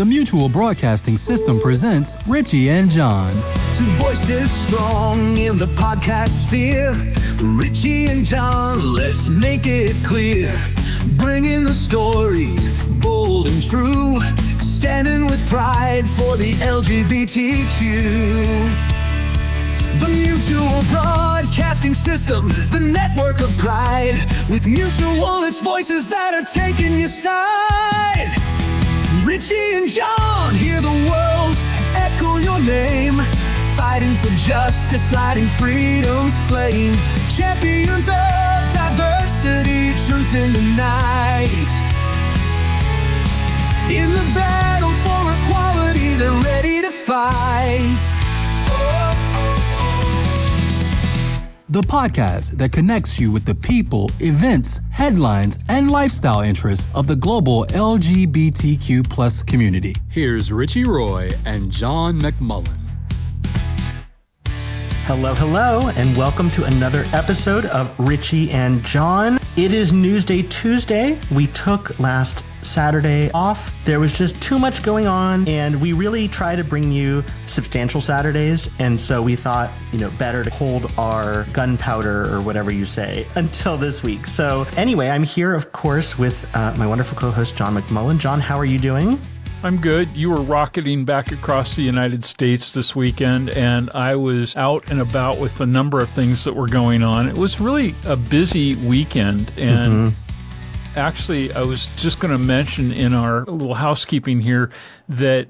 the Mutual Broadcasting System presents Richie and John. Two voices strong in the podcast sphere. Richie and John, let's make it clear. Bringing the stories, bold and true. Standing with pride for the LGBTQ. The Mutual Broadcasting System, the network of pride. With Mutual, it's voices that are taking your side. Richie and John, hear the world echo your name. Fighting for justice, lighting freedom's flame. Champions of diversity, truth in the night. In the battle for equality, they're ready to fight. The podcast that connects you with the people, events, headlines, and lifestyle interests of the global LGBTQ plus community. Here's Richie Roy and John McMullen. Hello, and welcome to another episode of Richie and John. It is Newsday Tuesday. We took last Saturday off. There was just too much going on, and we really try to bring you substantial Saturdays, and so we thought, better to hold our gunpowder or whatever you say until this week. So anyway, I'm here, of course, with my wonderful co-host, John McMullen. John, how are you doing? I'm good. You were rocketing back across the United States this weekend, and I was out and about with a number of things that were going on. It was really a busy weekend, and actually, I was just going to mention in our little housekeeping here that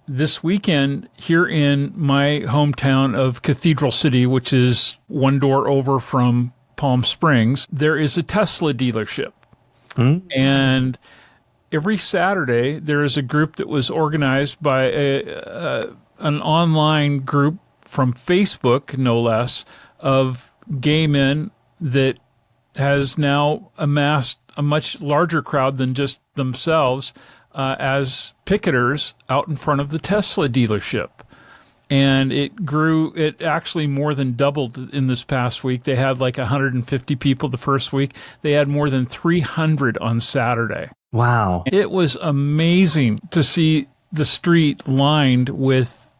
this weekend here in my hometown of Cathedral City, which is one door over from Palm Springs, there is a Tesla dealership. And every Saturday, there is a group that was organized by an online group from Facebook, no less, of gay men that has now amassed a much larger crowd than just themselves as picketers out in front of the Tesla dealership. And it actually more than doubled in this past week. They had like 150 people the first week. They had more than 300 on Saturday. Wow. It was amazing to see the street lined with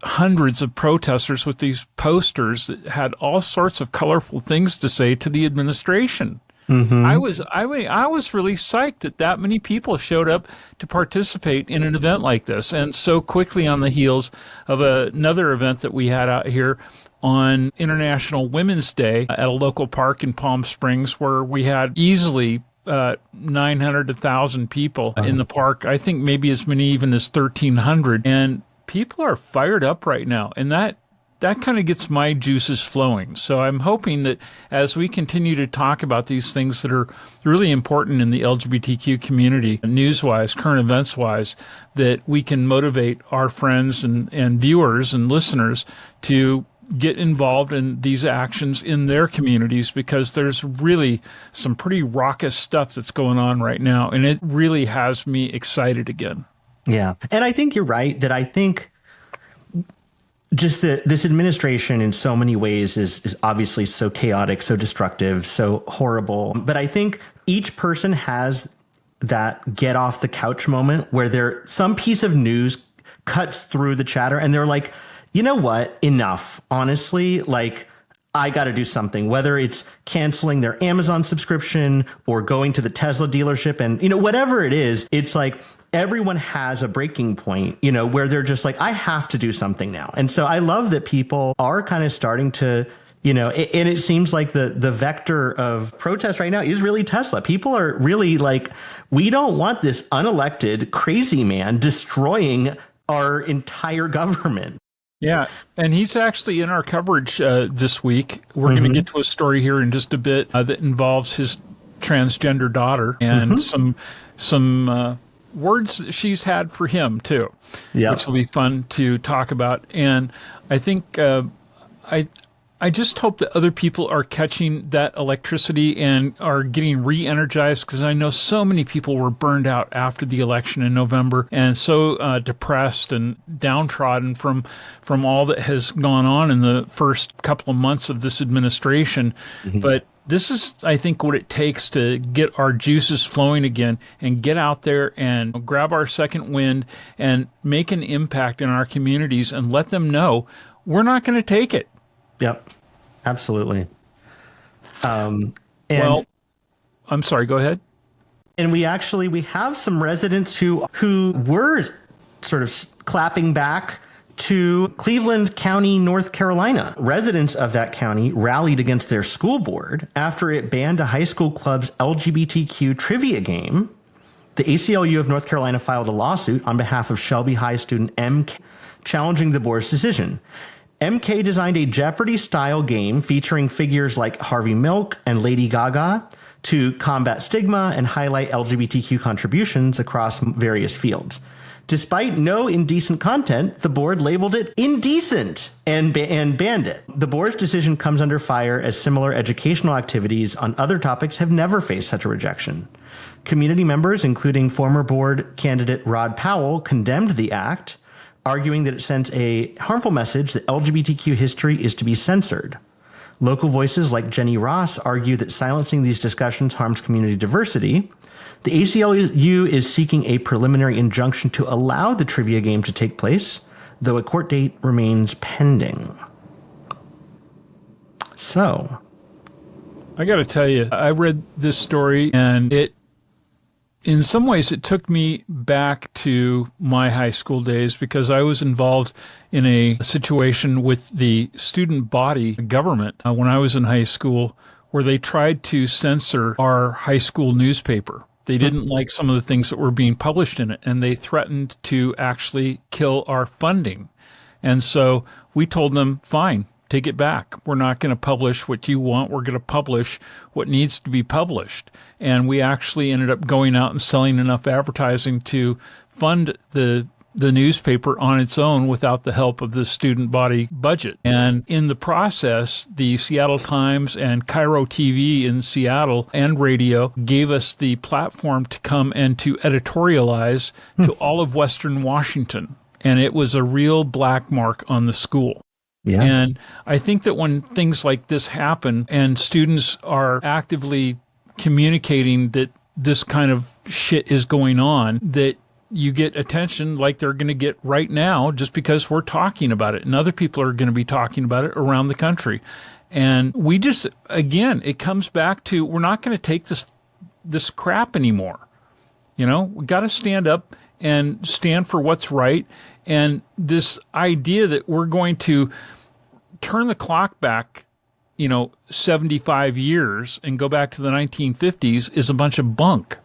hundreds of protesters with these posters that had all sorts of colorful things to say to the administration. I was really psyched that many people showed up to participate in an event like this, and so quickly on the heels of another event that we had out here on International Women's Day at a local park in Palm Springs, where we had easily 900 to 1,000 people in the park. I think maybe as many even as 1,300, and people are fired up right now, and that kind of gets my juices flowing. So I'm hoping that as we continue to talk about these things that are really important in the LGBTQ community, news-wise, current events-wise, that we can motivate our friends and viewers and listeners to get involved in these actions in their communities, because there's really some pretty raucous stuff that's going on right now, and it really has me excited again. Yeah. And I think you're right that I think just that this administration in so many ways is obviously so chaotic, so destructive, so horrible. But I think each person has that get off the couch moment where some piece of news cuts through the chatter and they're like, you know what? Enough. Honestly, I got to do something, whether it's canceling their Amazon subscription or going to the Tesla dealership, and, whatever it is, it's like everyone has a breaking point, where they're just like, I have to do something now. And so I love that people are kind of starting to, and it seems like the vector of protest right now is really Tesla. People are really like, we don't want this unelected crazy man destroying our entire government. Yeah, and he's actually in our coverage this week. We're going to get to a story here in just a bit that involves his transgender daughter and some words that she's had for him too, which will be fun to talk about. And I think I just hope that other people are catching that electricity and are getting re-energized, because I know so many people were burned out after the election in November and so depressed and downtrodden from all that has gone on in the first couple of months of this administration. But this is, I think, what it takes to get our juices flowing again and get out there and grab our second wind and make an impact in our communities and let them know we're not going to take it. Yep, absolutely. Well, I'm sorry, go ahead. And we have some residents who were sort of clapping back to Cleveland County, North Carolina. Residents of that county rallied against their school board after it banned a high school club's LGBTQ trivia game. The ACLU of North Carolina filed a lawsuit on behalf of Shelby High student MK, challenging the board's decision. MK designed a Jeopardy-style game featuring figures like Harvey Milk and Lady Gaga to combat stigma and highlight LGBTQ contributions across various fields. Despite no indecent content, the board labeled it indecent and banned it. The board's decision comes under fire as similar educational activities on other topics have never faced such a rejection. Community members, including former board candidate Rod Powell, condemned the act, arguing that it sends a harmful message that LGBTQ history is to be censored. Local voices like Jenny Ross argue that silencing these discussions harms community diversity. The ACLU is seeking a preliminary injunction to allow the trivia game to take place, though a court date remains pending. So, I got to tell you, I read this story and in some ways it took me back to my high school days because I was involved in a situation with the student body government when I was in high school where they tried to censor our high school newspaper. They didn't like some of the things that were being published in it, and they threatened to actually kill our funding. And so we told them, fine, take it back. We're not going to publish what you want. We're going to publish what needs to be published. And we actually ended up going out and selling enough advertising to fund the newspaper on its own without the help of the student body budget. And in the process, the Seattle Times and Cairo TV in Seattle and radio gave us the platform to come and to editorialize to all of Western Washington. And it was a real black mark on the school. yeah. And I think that when things like this happen and students are actively communicating that this kind of shit is going on, that you get attention like they're going to get right now just because we're talking about it. And other people are going to be talking about it around the country. And we just, again, it comes back to we're not going to take this crap anymore. You know, we got to stand up and stand for what's right. And this idea that we're going to turn the clock back, 75 years and go back to the 1950s is a bunch of bunk.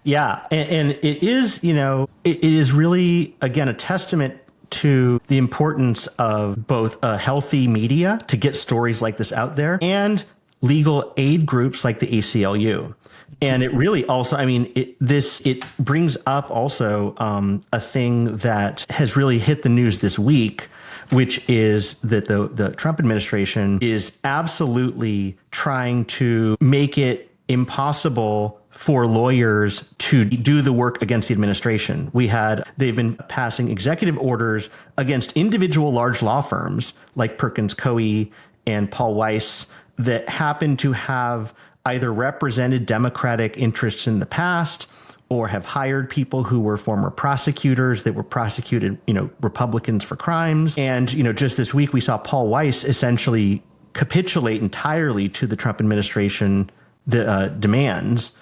Yeah. And it is, it is really, again, a testament to the importance of both a healthy media to get stories like this out there and legal aid groups like the ACLU. And it really also, it brings up also a thing that has really hit the news this week, which is that the Trump administration is absolutely trying to make it impossible for lawyers to do the work against the administration. They've been passing executive orders against individual large law firms like Perkins Coie and Paul Weiss that happen to have either represented Democratic interests in the past or have hired people who were former prosecutors that were prosecuted, Republicans for crimes. And, just this week we saw Paul Weiss essentially capitulate entirely to the Trump administration demands.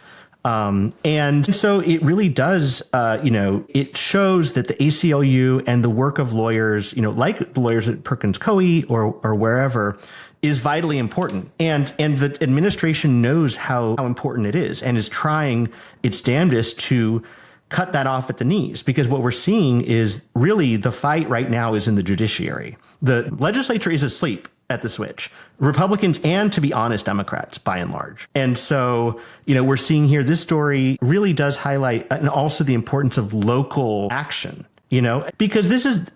And so it really does, it shows that the ACLU and the work of lawyers, like the lawyers at Perkins Coie or wherever, is vitally important. And the administration knows how important it is and is trying its damnedest to cut that off at the knees, because what we're seeing is really the fight right now is in the judiciary. The legislature is asleep at the switch, Republicans and, to be honest, Democrats by and large. And so, we're seeing here, this story really does highlight and also the importance of local action, because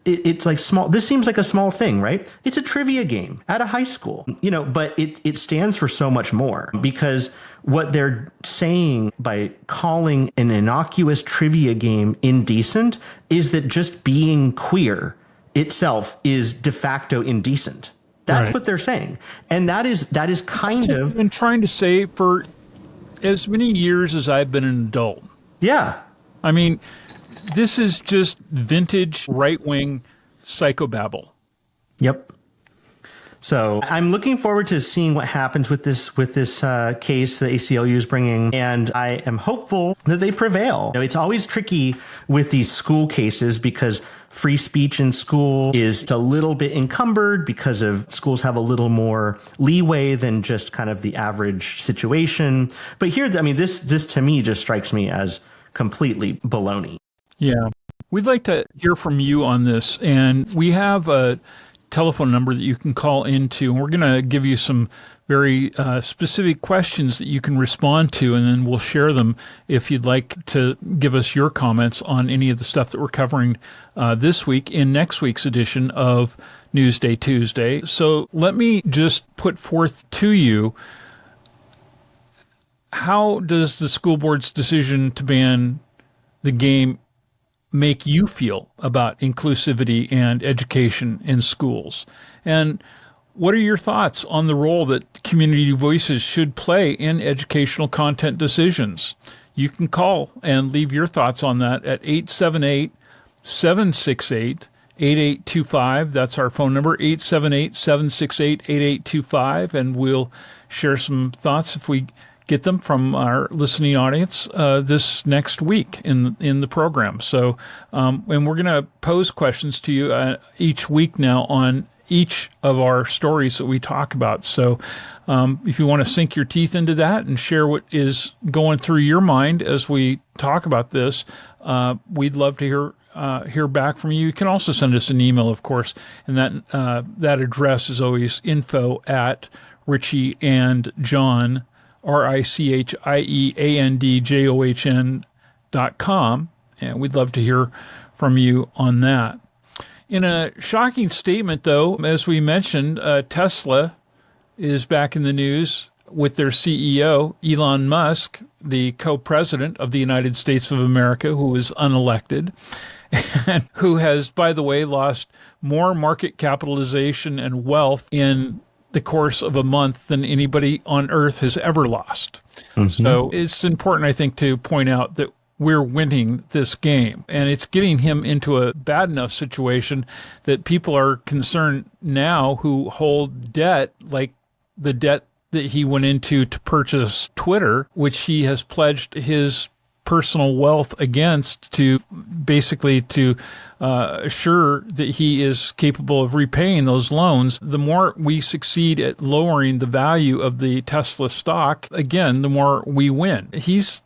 it's like small, this seems like a small thing, right? It's a trivia game at a high school, but it stands for so much more, because what they're saying by calling an innocuous trivia game indecent is that just being queer itself is de facto indecent. That's Right. what they're saying. And that is kind of, I've been trying to say for as many years as I've been an adult. yeah. I mean, this is just vintage right-wing psychobabble. Yep. So I'm looking forward to seeing what happens with this case the ACLU is bringing, and I am hopeful that they prevail. It's always tricky with these school cases because free speech in school is a little bit encumbered because of schools have a little more leeway than just kind of the average situation. But here, I mean, this to me just strikes me as completely baloney. Yeah. We'd like to hear from you on this, and we have a telephone number that you can call into, and we're going to give you some very specific questions that you can respond to, and then we'll share them if you'd like to give us your comments on any of the stuff that we're covering this week in next week's edition of Newsday Tuesday. So let me just put forth to you, how does the school board's decision to ban the game make you feel about inclusivity and education in schools? And what are your thoughts on the role that community voices should play in educational content decisions? You can call and leave your thoughts on that at 878-768-8825. That's our phone number, 878-768-8825, and we'll share some thoughts if we get them from our listening audience this next week in the program. So, and we're going to pose questions to you each week now on each of our stories that we talk about. So, if you want to sink your teeth into that and share what is going through your mind as we talk about this, we'd love to hear back from you. You can also send us an email, of course, and that address is always info@richieandjohn.com. RICHIEANDJOHN.com, and we'd love to hear from you on that. In a shocking statement, though, as we mentioned, Tesla is back in the news with their CEO, Elon Musk, the co-president of the United States of America, who is unelected, and who has, by the way, lost more market capitalization and wealth in the course of a month than anybody on earth has ever lost. Mm-hmm. So it's important, I think, to point out that we're winning this game, and it's getting him into a bad enough situation that people are concerned now who hold debt, like the debt that he went into to purchase Twitter, which he has pledged his personal wealth against to basically to assure that he is capable of repaying those loans. The more we succeed at lowering the value of the Tesla stock, again, the more we win. He's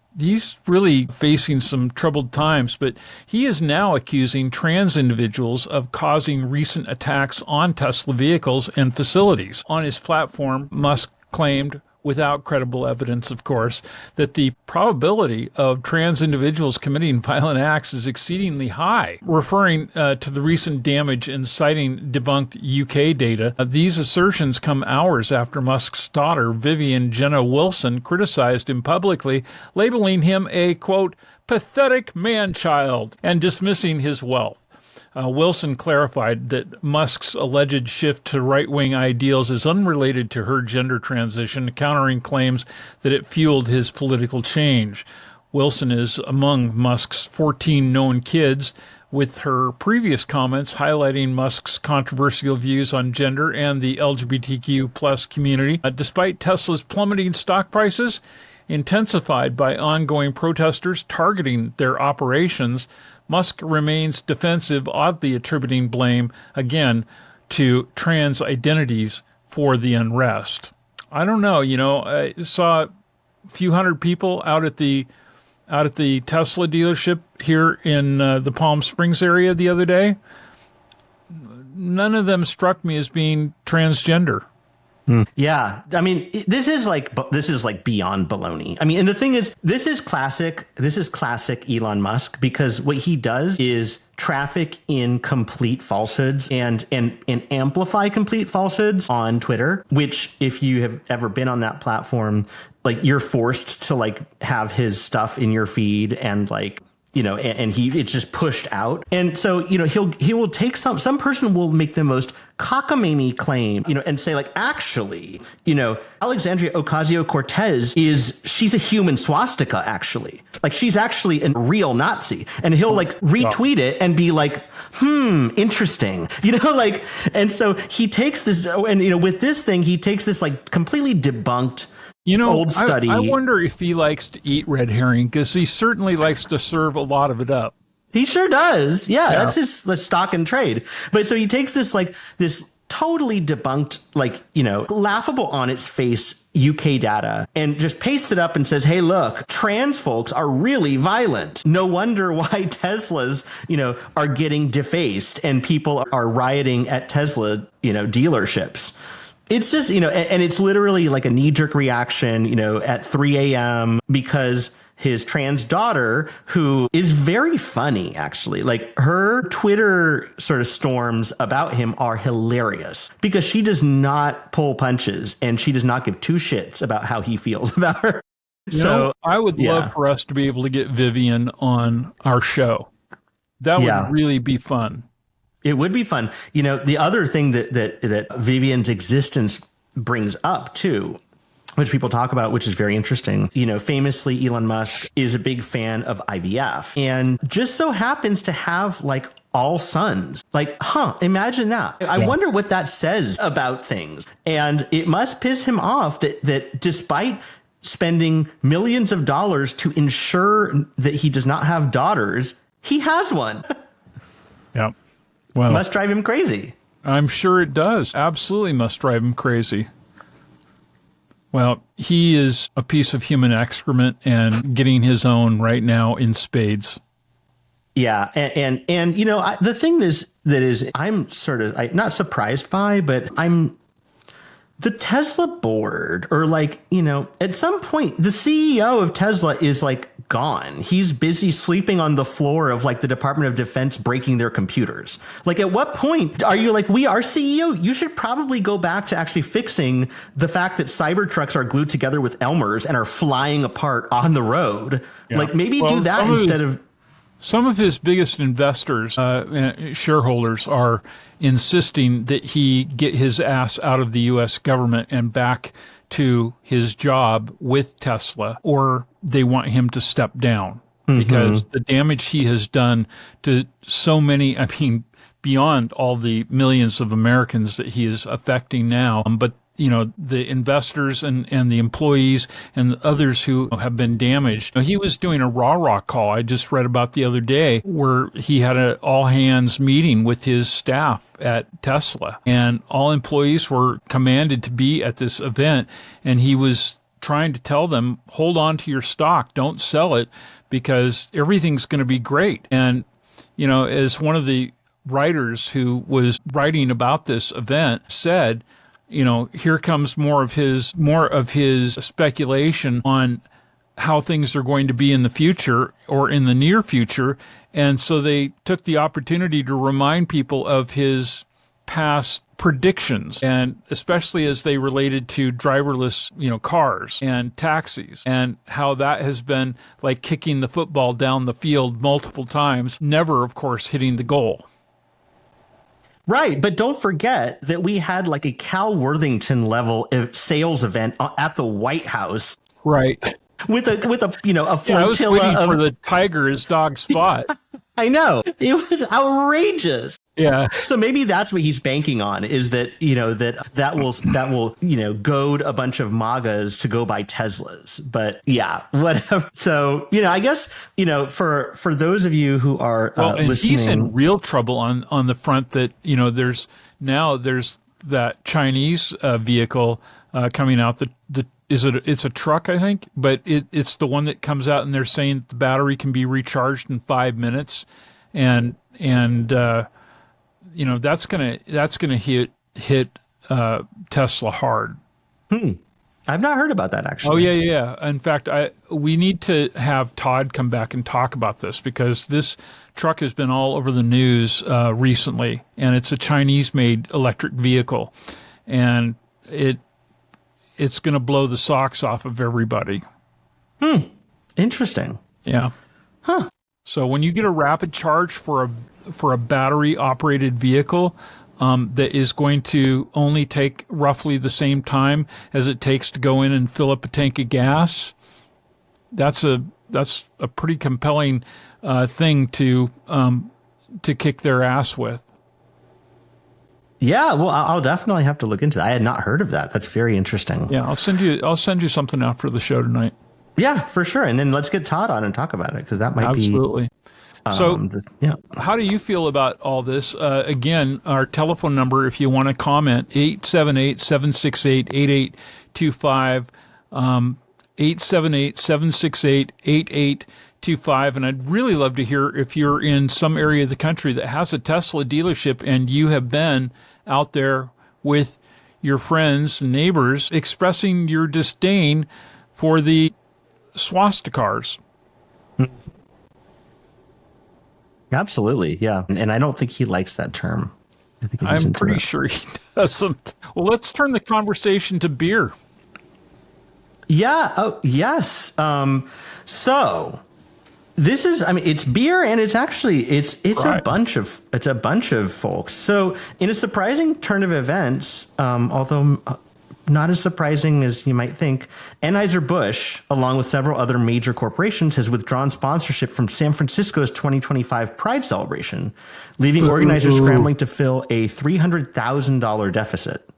really facing some troubled times, but he is now accusing trans individuals of causing recent attacks on Tesla vehicles and facilities. On his platform, Musk claimed, without credible evidence, of course, that the probability of trans individuals committing violent acts is exceedingly high. Referring to the recent damage and citing debunked UK data, these assertions come hours after Musk's daughter, Vivian Jenna Wilson, criticized him publicly, labeling him a, quote, pathetic man-child and dismissing his wealth. Wilson clarified that Musk's alleged shift to right-wing ideals is unrelated to her gender transition, countering claims that it fueled his political change. Wilson is among Musk's 14 known kids, with her previous comments highlighting Musk's controversial views on gender and the LGBTQ plus community. Despite Tesla's plummeting stock prices, intensified by ongoing protesters targeting their operations, Musk remains defensive, oddly attributing blame, again, to trans identities for the unrest. I don't know, I saw a few hundred people out at the Tesla dealership here in the Palm Springs area the other day. None of them struck me as being transgender. Yeah. I mean, this is like beyond baloney. I mean, and the thing is, this is classic Elon Musk, because what he does is traffic in complete falsehoods and amplify complete falsehoods on Twitter, which, if you have ever been on that platform, like, you're forced to like have his stuff in your feed, and like and it's just pushed out. And so, he will take some person will make the most cockamamie claim, and say like, actually, Alexandria Ocasio-Cortez she's a human swastika, actually. Like, she's actually a real Nazi. And he'll like retweet it and be like, interesting, and so he takes this, and with this thing, he takes this like completely debunked old study. I wonder if he likes to eat red herring, because he certainly likes to serve a lot of it up. He sure does. Yeah, that's his stock and trade. But so he takes this totally debunked, laughable on its face UK data and just pastes it up and says, hey, look, trans folks are really violent. No wonder why Teslas, are getting defaced and people are rioting at Tesla, dealerships. It's just, and it's literally like a knee-jerk reaction, at 3 a.m. because his trans daughter, who is very funny, actually, like her Twitter sort of storms about him are hilarious because she does not pull punches and she does not give two shits about how he feels about her. I would love for us to be able to get Vivian on our show. That would really be fun. It would be fun. The other thing that Vivian's existence brings up too, which people talk about, which is very interesting. Famously, Elon Musk is a big fan of IVF and just so happens to have like all sons. Like, imagine that. I wonder what that says about things. And it must piss him off that despite spending millions of dollars to ensure that he does not have daughters, he has one. Yeah. Well, must drive him crazy. I'm sure it does. Absolutely must drive him crazy. Well, he is a piece of human excrement and getting his own right now in spades. Yeah. And the thing is I'm sort of not surprised by, but the Tesla board, or at some point, the CEO of Tesla is gone. He's busy sleeping on the floor of the Department of Defense, breaking their computers. At what point are you we are CEO? You should probably go back to actually fixing the fact that Cybertrucks are glued together with Elmers and are flying apart on the road. Yeah. Maybe do that instead of. Some of his biggest investors, shareholders, are insisting that he get his ass out of the U.S. government and back to his job with Tesla, or they want him to step down because the damage he has done to so many, beyond all the millions of Americans that he is affecting now, but the investors and the employees and others who have been damaged. He was doing a rah-rah call I just read about the other day where he had an all-hands meeting with his staff at Tesla, and all employees were commanded to be at this event, and he was trying to tell them, hold on to your stock, don't sell it, because everything's going to be great. And, as one of the writers who was writing about this event said, here comes more of his speculation on how things are going to be in the future or in the near future. And so they took the opportunity to remind people of his past predictions, and especially as they related to driverless, cars and taxis, and how that has been like kicking the football down the field multiple times, never, of course, hitting the goal. Right, but don't forget that we had a Cal Worthington level sales event at the White House. Right. With a flotilla I was waiting for the tiger as dog Spot. I know. It was outrageous. Yeah. So maybe that's what he's banking on, is that, that will goad a bunch of MAGAs to go buy Teslas. But yeah, whatever. So, I guess, for those of you who are listening. He's in real trouble on the front that, there's that Chinese vehicle coming out. It's a truck, I think, but it's the one that comes out and they're saying the battery can be recharged in 5 minutes. And that's gonna hit Tesla hard. I've not heard about that, actually. Oh yeah. In fact, we need to have Todd come back and talk about this, because this truck has been all over the news recently, and it's a Chinese-made electric vehicle, and it's going to blow the socks off of everybody. Interesting. Yeah. Huh. So when you get a rapid charge for a battery operated vehicle, that is going to only take roughly the same time as it takes to go in and fill up a tank of gas, that's a pretty compelling thing to kick their ass with. Yeah, well, I'll definitely have to look into that. I had not heard of that. That's very interesting. Yeah, I'll send you something after the show tonight. Yeah, for sure. And then let's get Todd on and talk about it, because that might absolutely. So, yeah. How do you feel about all this? Again, our telephone number, if you want to comment, 878-768-8825, 878-768-8825. And I'd really love to hear if you're in some area of the country that has a Tesla dealership and you have been out there with your friends and neighbors expressing your disdain for the swastikars. Absolutely, yeah. And I don't think he likes that term. I'm pretty sure he doesn't. Well, let's turn the conversation to beer. Yeah. Oh, yes. So this is, I mean, it's beer, and it's actually, it's right. a bunch of folks. So in a surprising turn of events, although not as surprising as you might think, Anheuser-Busch, along with several other major corporations, has withdrawn sponsorship from San Francisco's 2025 Pride celebration, leaving organizers scrambling to fill a $300,000 deficit.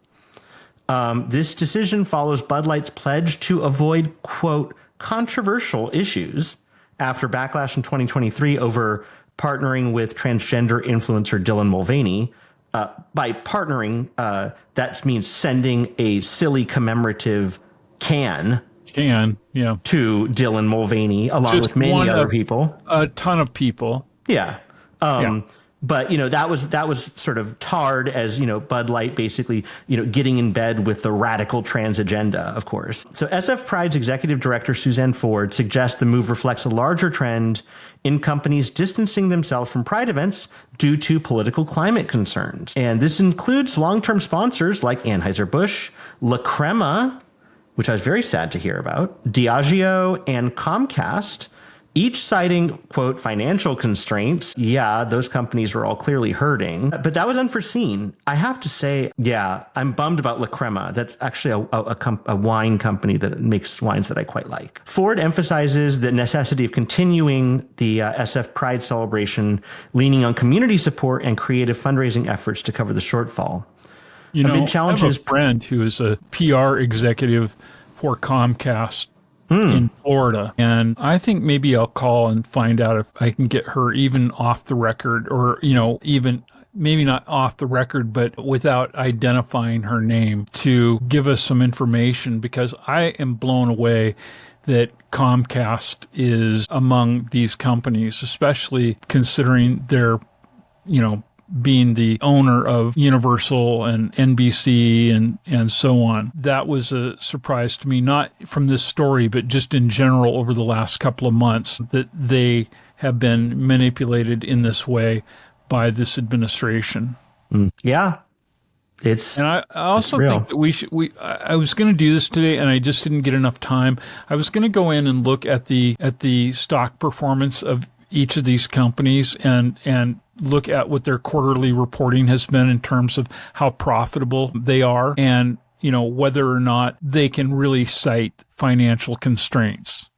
This decision follows Bud Light's pledge to avoid, quote, controversial issues after backlash in 2023 over partnering with transgender influencer Dylan Mulvaney. By partnering, that means sending a silly commemorative can to Dylan Mulvaney, along with many other people. A ton of people. Yeah. But, that was sort of tarred as, Bud Light basically, getting in bed with the radical trans agenda, of course. So SF Pride's executive director, Suzanne Ford, suggests the move reflects a larger trend in companies distancing themselves from Pride events due to political climate concerns. And this includes long-term sponsors like Anheuser-Busch, La Crema, which I was very sad to hear about, Diageo, and Comcast, each citing, quote, financial constraints. Yeah, those companies were all clearly hurting, but that was unforeseen. I have to say, yeah, I'm bummed about La Crema. That's actually a wine company that makes wines that I quite like. Ford emphasizes the necessity of continuing the SF Pride celebration, leaning on community support and creative fundraising efforts to cover the shortfall. Amid challenges, I have a friend who is a PR executive for Comcast in Florida. And I think maybe I'll call and find out if I can get her even off the record, or, even maybe not off the record, but without identifying her name, to give us some information, because I am blown away that Comcast is among these companies, especially considering their, being the owner of Universal and NBC and so on. That was a surprise to me, not from this story, but just in general over the last couple of months, that they have been manipulated in this way by this administration. Yeah. And I also think that I was going to do this today, and I just didn't get enough time. I was going to go in and look at the stock performance of each of these companies and look at what their quarterly reporting has been in terms of how profitable they are, and whether or not they can really cite financial constraints,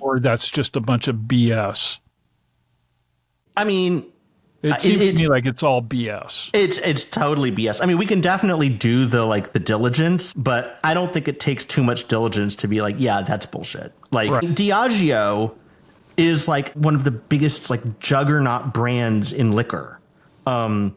or that's just a bunch of BS. I mean, it seems to me like it's all BS. It's totally BS. I mean, we can definitely do the diligence, but I don't think it takes too much diligence to be like, yeah, that's bullshit. Like, right. Diageo is like one of the biggest juggernaut brands in liquor. And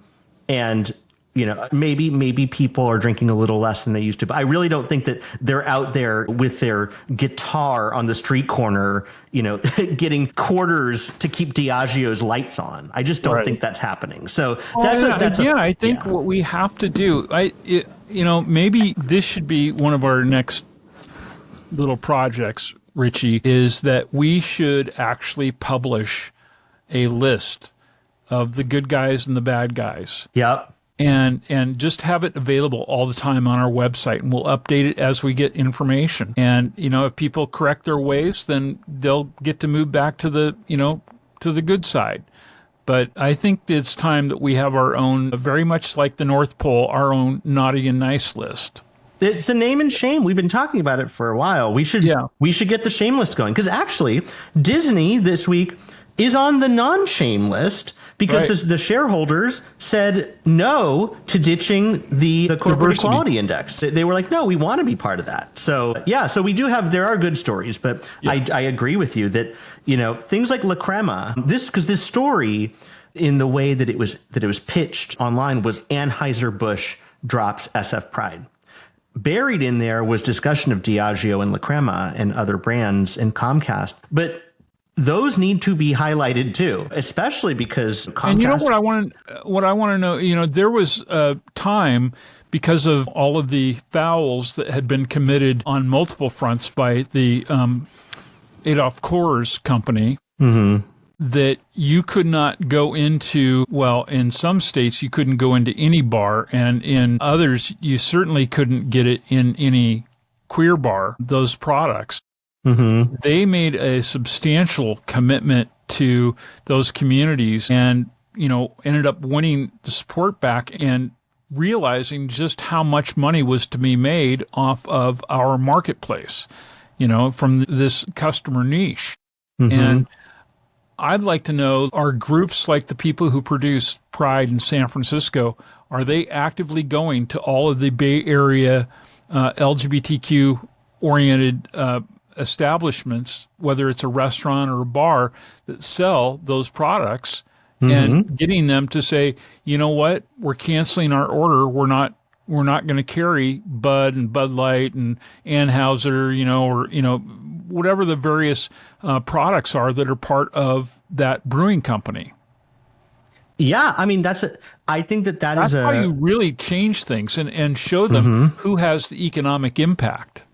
maybe people are drinking a little less than they used to, but I really don't think that they're out there with their guitar on the street corner, getting quarters to keep Diageo's lights on. I just don't think that's happening. So I think what we have to do, maybe this should be one of our next little projects, Richie, is that we should actually publish a list of the good guys and the bad guys. Yep. And just have it available all the time on our website, and we'll update it as we get information. And, if people correct their ways, then they'll get to move back to the, to the good side. But I think it's time that we have our own, very much like the North Pole, our own naughty and nice list. It's a name and shame. We've been talking about it for a while. We should get the shame list going, because actually Disney this week is on the non-shame list because the shareholders said no to ditching the corporate Diversity. equality index. They were like, no, we want to be part of that. So yeah, so we do have, there are good stories, but I agree with you that, you know, things like La Crema, because this story in the way that it was pitched online was Anheuser-Busch drops SF Pride. Buried in there was discussion of Diageo and La Crema and other brands and Comcast, but those need to be highlighted too, especially because Comcast. And you know what I want to know, you know, there was a time because of all of the fouls that had been committed on multiple fronts by the Adolf Coors company, that you could not go into, well, in some states you couldn't go into any bar, and in others you certainly couldn't get it in any queer bar, those products. They made a substantial commitment to those communities and, you know, ended up winning the support back and realizing just how much money was to be made off of our marketplace, you know, from this customer niche. And I'd like to know, are groups like the people who produce Pride in San Francisco, are they actively going to all of the Bay Area LGBTQ oriented establishments, whether it's a restaurant or a bar, that sell those products and getting them to say, you know what, we're canceling our order. We're not going to carry Bud and Bud Light and Anheuser, you know, or, you know, whatever the various products are that are part of that brewing company. Yeah, I mean, I think that's how you really change things and show them who has the economic impact.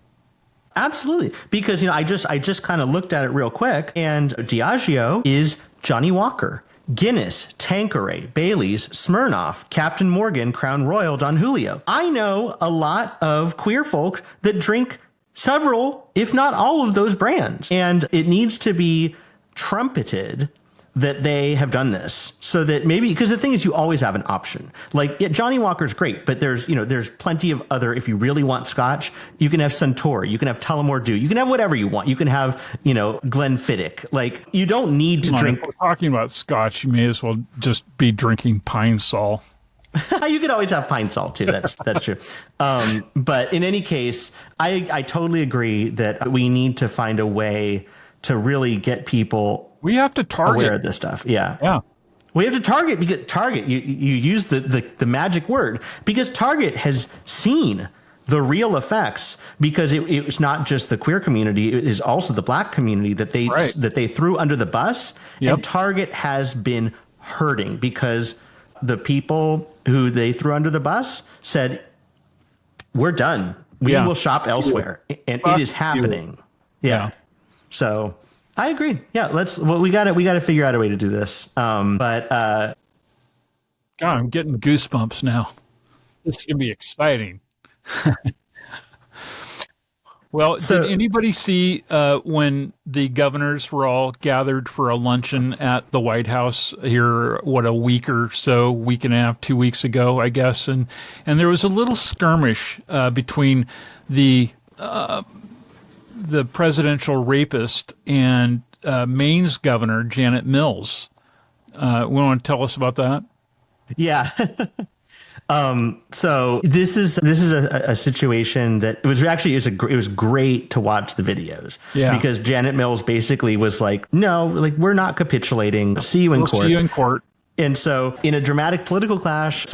Absolutely. Because, you know, I just kind of looked at it real quick, and Diageo is Johnny Walker, Guinness, Tanqueray, Bailey's, Smirnoff, Captain Morgan, Crown Royal, Don Julio. I know a lot of queer folk that drink several, if not all of those brands. And it needs to be trumpeted that they have done this, so that maybe, because the thing is, you always have an option. Like, yeah, Johnny Walker's great, but there's plenty of other, if you really want Scotch, you can have Suntory, you can have Tullamore Dew, you can have whatever you want. You can have, you know, Glenfiddich. Like, you don't need to drink. If we're talking about Scotch, you may as well just be drinking Pine Sol. You could always have Pine Sol too. That's true. But in any case, I totally agree that we need to find a way to really get people. We have to target aware of this stuff. Yeah. Yeah. We have to target, because Target, you use the magic word, because Target has seen the real effects, because it was not just the queer community, it is also the Black community that they threw under the bus. Yep. And Target has been hurting because the people who they threw under the bus said, we're done. We will shop elsewhere. And it is happening. Yeah. So I agree. Yeah, we got to figure out a way to do this. God, I'm getting goosebumps now. This is going to be exciting. Well, did anybody see when the governors were all gathered for a luncheon at the White House here, a week and a half, 2 weeks ago, I guess, and there was a little skirmish between the presidential rapist and Maine's governor, Janet Mills. We want to tell us about that? Yeah. So this is a situation that it was great to watch the videos. Yeah. Because Janet Mills basically was like, no, like, we're not capitulating. See you in court. See you in court. And so in a dramatic political clash,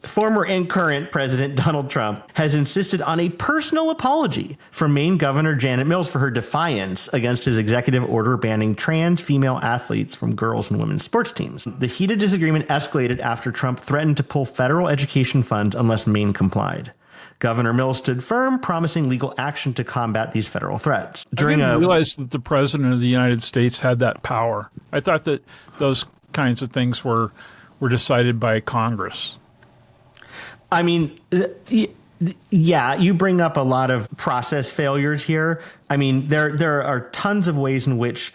former and current President Donald Trump has insisted on a personal apology for Maine Governor Janet Mills for her defiance against his executive order banning trans female athletes from girls and women's sports teams. The heated disagreement escalated after Trump threatened to pull federal education funds unless Maine complied. Governor Mills stood firm, promising legal action to combat these federal threats. I didn't realize that the President of the United States had that power. I thought that those kinds of things were decided by Congress. I mean, yeah, you bring up a lot of process failures here. I mean, there are tons of ways in which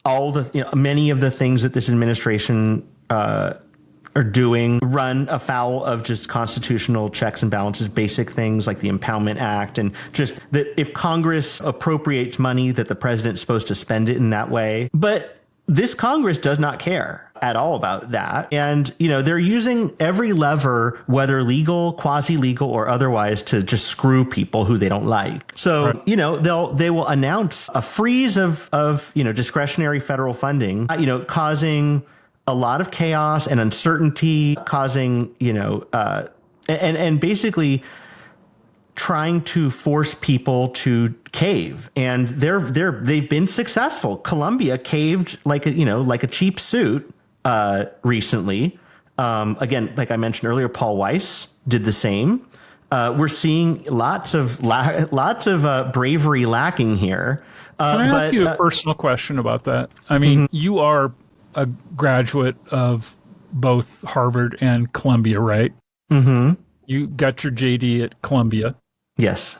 all the, many of the things that this administration are doing run afoul of just constitutional checks and balances, basic things like the Impoundment Act, and just that if Congress appropriates money, that the president's supposed to spend it in that way. But this Congress does not care at all about that. And, they're using every lever, whether legal, quasi-legal, or otherwise, to just screw people who they don't like. So, right. They will announce a freeze of discretionary federal funding, causing a lot of chaos and uncertainty, causing, and basically trying to force people to cave. And they've been successful. Colombia caved like a cheap suit recently. Again, like I mentioned earlier, Paul Weiss did the same. We're seeing lots of bravery lacking here. Can I ask you a personal question about that? I mean, you are a graduate of both Harvard and Columbia, right? Mm-hmm. You got your JD at Columbia. Yes.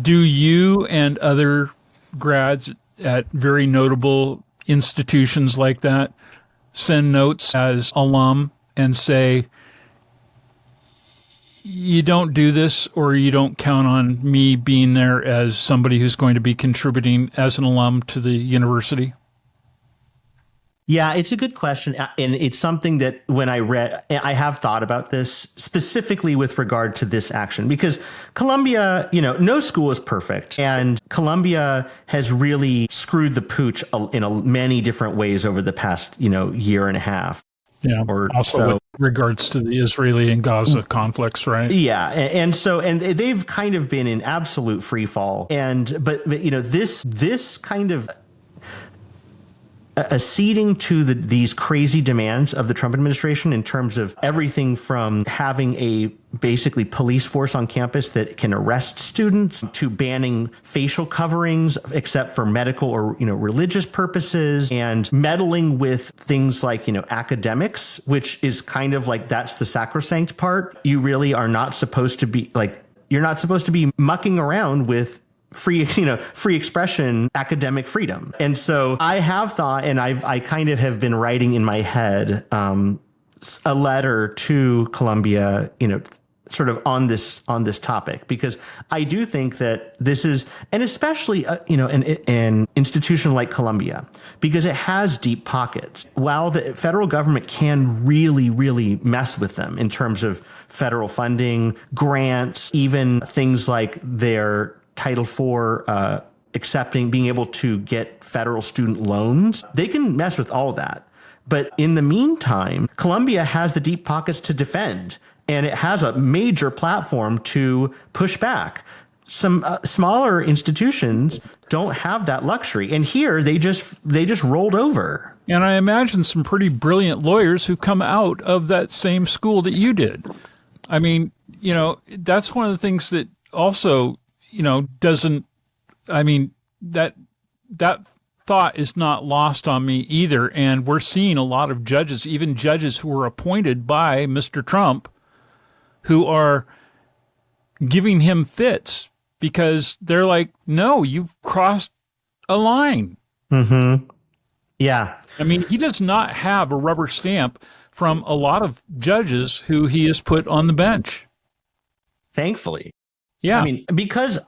Do you and other grads at very notable institutions like that send notes as alum and say, you don't do this, or you don't count on me being there as somebody who's going to be contributing as an alum to the university? Yeah, it's a good question. And it's something that when I have thought about this specifically with regard to this action, because Columbia, no school is perfect. And Columbia has really screwed the pooch in many different ways over the past, year and a half. Yeah. Or also so, with regards to the Israeli and Gaza conflicts, right? Yeah. And they've kind of been in absolute free fall. But this kind of acceding to these crazy demands of the Trump administration in terms of everything from having a basically police force on campus that can arrest students to banning facial coverings except for medical or religious purposes, and meddling with things like academics, which is kind of like that's the sacrosanct part. You really are not supposed to be you're not supposed to be mucking around with free expression, academic freedom. And so I have thought, and I kind of have been writing in my head a letter to Columbia, sort of on this topic, because I do think that this is, and especially an institution like Columbia, because it has deep pockets. While the federal government can really, really mess with them in terms of federal funding, grants, even things like their Title IV being able to get federal student loans. They can mess with all of that. But in the meantime, Columbia has the deep pockets to defend, and it has a major platform to push back. Some smaller institutions don't have that luxury. And here they just rolled over. And I imagine some pretty brilliant lawyers who come out of that same school that you did. I mean, that's one of the things that also that thought is not lost on me either. And we're seeing a lot of judges, even judges who were appointed by Mr. Trump, who are giving him fits because they're like, no, you've crossed a line. Mm-hmm. Yeah. I mean, he does not have a rubber stamp from a lot of judges who he has put on the bench. Thankfully. Yeah. I mean, because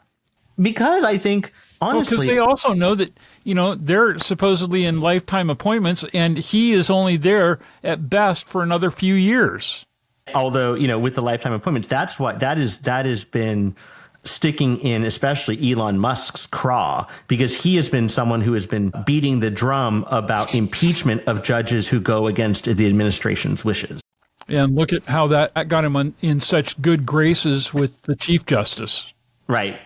I think, honestly... Because they also know that, they're supposedly in lifetime appointments, and he is only there at best for another few years. Although, with the lifetime appointments, that has been sticking in, especially Elon Musk's craw, because he has been someone who has been beating the drum about impeachment of judges who go against the administration's wishes. And look at how that got him in such good graces with the Chief Justice. Right.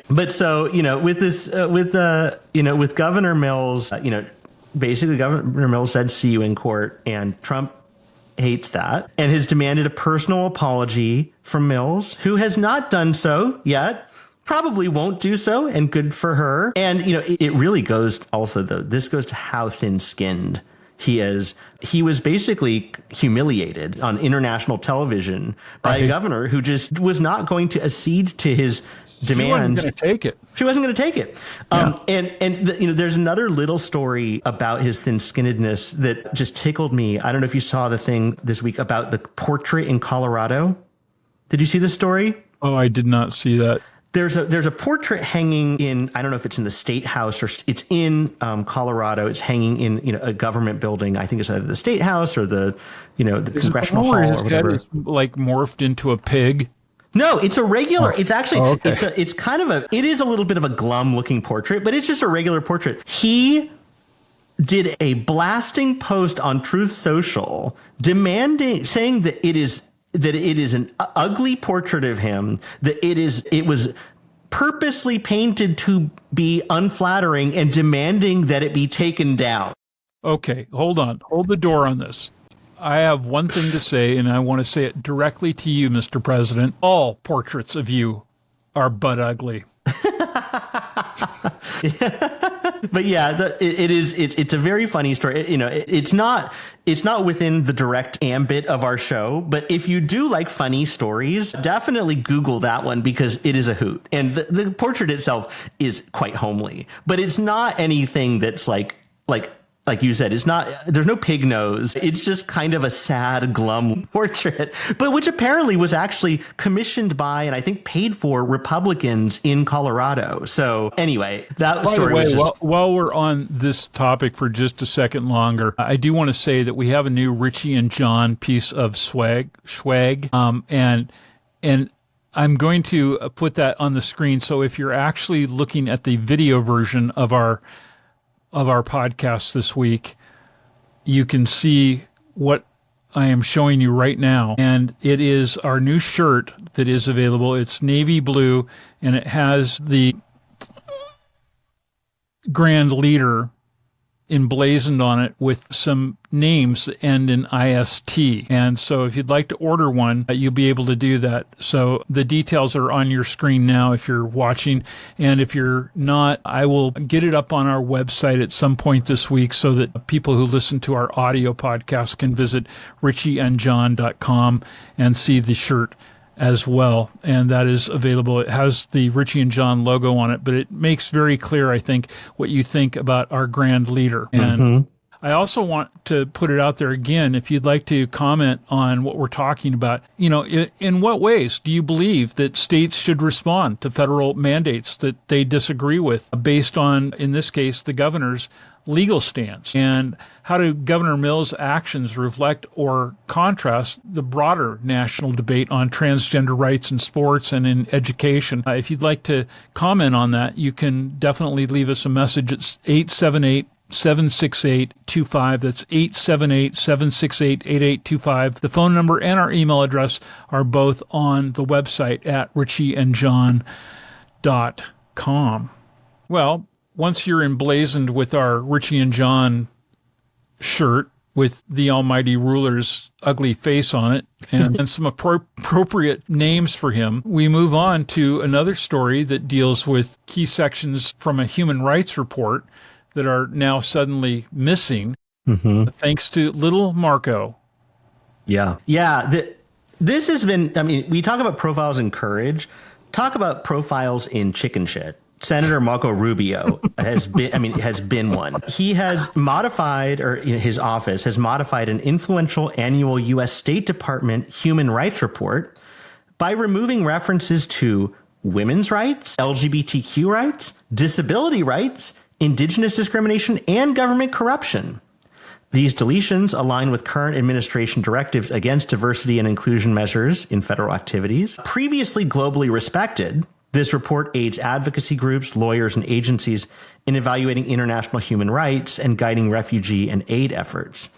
But so, with this, with Governor Mills, basically Governor Mills said, see you in court, and Trump hates that and has demanded a personal apology from Mills, who has not done so yet, probably won't do so, and good for her. And, it really goes also, though, this goes to how thin-skinned He was basically humiliated on international television by a governor who just was not going to accede to his demands. She wasn't going to take it. She wasn't going to take it. There's another little story about his thin-skinnedness that just tickled me. I don't know if you saw the thing this week about the portrait in Colorado. Did you see this story? Oh, I did not see that. There's a portrait hanging in, I don't know if it's in the State House or it's in Colorado. It's hanging in a government building. I think it's either the State House or the Congressional Hall or whatever. His head is like morphed into a pig. No, it's a regular. It's actually okay. It is a little bit of a glum looking portrait, but it's just a regular portrait. He did a blasting post on Truth Social saying that it is an ugly portrait of him, that it was purposely painted to be unflattering, and demanding that it be taken down. Okay, hold on. Hold the door on this. I have one thing to say, and I want to say it directly to you, Mr. President. All portraits of you are butt ugly. But yeah, it's a very funny story. It's not within the direct ambit of our show, but if you do like funny stories, definitely Google that one because it is a hoot. And the portrait itself is quite homely, but it's not anything that's like you said, there's no pig nose. It's just kind of a sad, glum portrait, but which apparently was actually commissioned by, and I think paid for, Republicans in Colorado. So anyway, that story was just... While we're on this topic for just a second longer, I do want to say that we have a new Richie and John piece of swag, and I'm going to put that on the screen. So if you're actually looking at the video version of our podcast this week, you can see what I am showing you right now. And it is our new shirt that is available. It's navy blue, and it has the Grand Leader emblazoned on it with some names that end in IST. And so if you'd like to order one, you'll be able to do that. So the details are on your screen now if you're watching. And if you're not, I will get it up on our website at some point this week so that people who listen to our audio podcast can visit richieandjohn.com and see the shirt as well. And that is available. It has the Richie and John logo on it, but it makes very clear, I think, what you think about our Grand Leader. And I also want to put it out there again, if you'd like to comment on what we're talking about, in what ways do you believe that states should respond to federal mandates that they disagree with based on, in this case, the governor's legal stance? And how do Governor Mills' actions reflect or contrast the broader national debate on transgender rights in sports and in education? If you'd like to comment on that, you can definitely leave us a message. It's 878-768-25. That's 878-768-8825. The phone number and our email address are both on the website at richieandjohn.com. Well, once you're emblazoned with our Richie and John shirt with the almighty ruler's ugly face on it and some appropriate names for him, we move on to another story that deals with key sections from a human rights report that are now suddenly missing, thanks to little Marco. Yeah. This has been, we talk about profiles in courage, talk about profiles in chicken shit. Senator Marco Rubio has been one. He has modified, or his office has modified, an influential annual U.S. State Department human rights report by removing references to women's rights, LGBTQ rights, disability rights, indigenous discrimination, and government corruption. These deletions align with current administration directives against diversity and inclusion measures in federal activities. Previously globally respected, this report aids advocacy groups, lawyers, and agencies in evaluating international human rights and guiding refugee and aid efforts.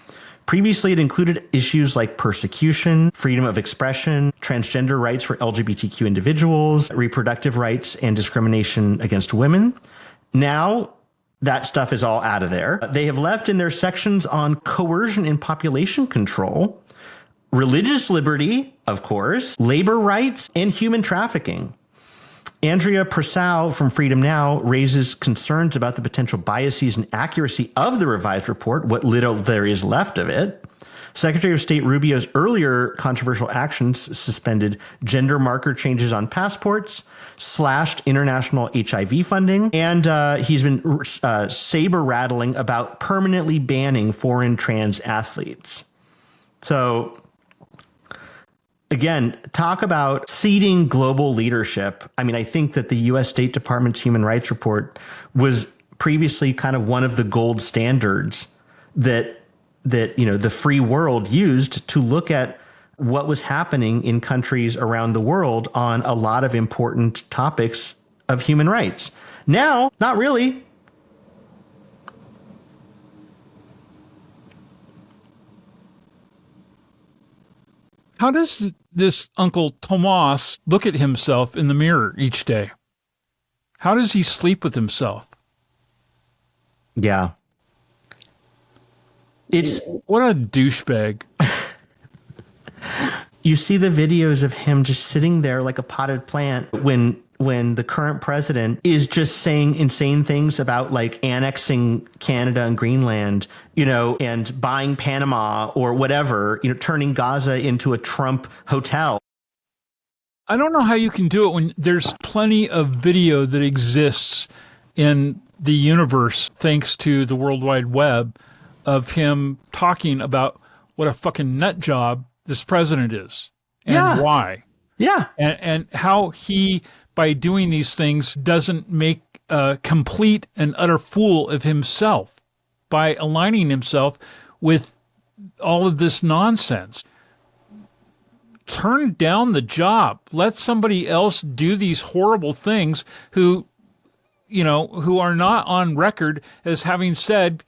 Previously, it included issues like persecution, freedom of expression, transgender rights for LGBTQ individuals, reproductive rights, and discrimination against women. Now, that stuff is all out of there. They have left in their sections on coercion and population control, religious liberty, of course, labor rights, and human trafficking. Andrea Persow from Freedom Now raises concerns about the potential biases and accuracy of the revised report, what little there is left of it. Secretary of State Rubio's earlier controversial actions suspended gender marker changes on passports, slashed international HIV funding, and he's been saber rattling about permanently banning foreign trans athletes. So again, talk about ceding global leadership. I mean, I think that the U.S. State Department's Human Rights Report was previously kind of one of the gold standards that the free world used to look at what was happening in countries around the world on a lot of important topics of human rights. Now, not really. How does this Uncle Tomas look at himself in the mirror each day? How does he sleep with himself? Yeah. What a douchebag. You see the videos of him just sitting there like a potted plant when the current president is just saying insane things about like annexing Canada and Greenland, and buying Panama or whatever, turning Gaza into a Trump hotel. I don't know how you can do it when there's plenty of video that exists in the universe, thanks to the World Wide Web, of him talking about what a fucking nut job this president is and why. Yeah. And how he, by doing these things, doesn't make a complete and utter fool of himself by aligning himself with all of this nonsense. Turn down the job. Let somebody else do these horrible things who are not on record as having said,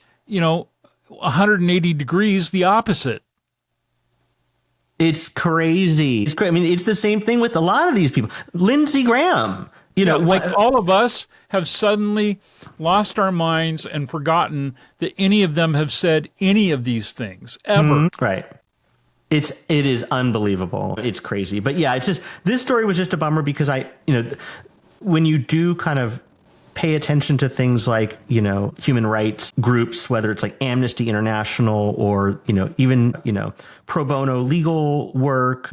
180 degrees the opposite. It's crazy. It's great. I mean, it's the same thing with a lot of these people. Lindsey Graham, all of us have suddenly lost our minds and forgotten that any of them have said any of these things ever. Mm-hmm. Right. It is unbelievable. It's crazy. But yeah, it's just, this story was just a bummer because when you do kind of pay attention to things like, human rights groups, whether it's like Amnesty International or, even, pro bono legal work,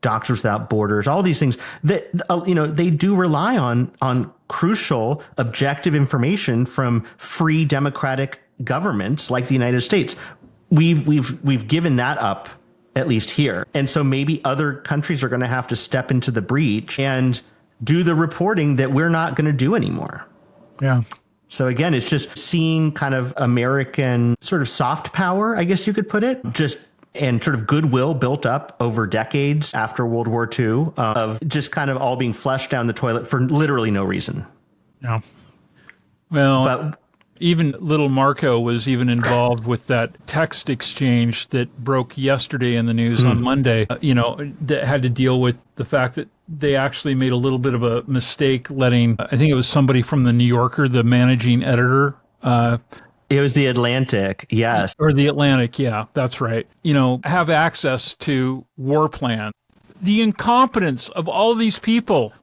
Doctors Without Borders, all these things that, they do rely on crucial objective information from free democratic governments like the United States. We've given that up, at least here. And so maybe other countries are going to have to step into the breach and do the reporting that we're not going to do anymore. Yeah. So again, it's just seeing kind of American sort of soft power, I guess you could put it, and sort of goodwill built up over decades after World War II of just kind of all being flushed down the toilet for literally no reason. Yeah. Well, even little Marco was even involved with that text exchange that broke yesterday in the news on Monday, that had to deal with the fact that they actually made a little bit of a mistake letting, I think it was somebody from the New Yorker, the managing editor. It was the Atlantic, yes. Or the Atlantic, yeah, that's right. Have access to war plan. The incompetence of all these people.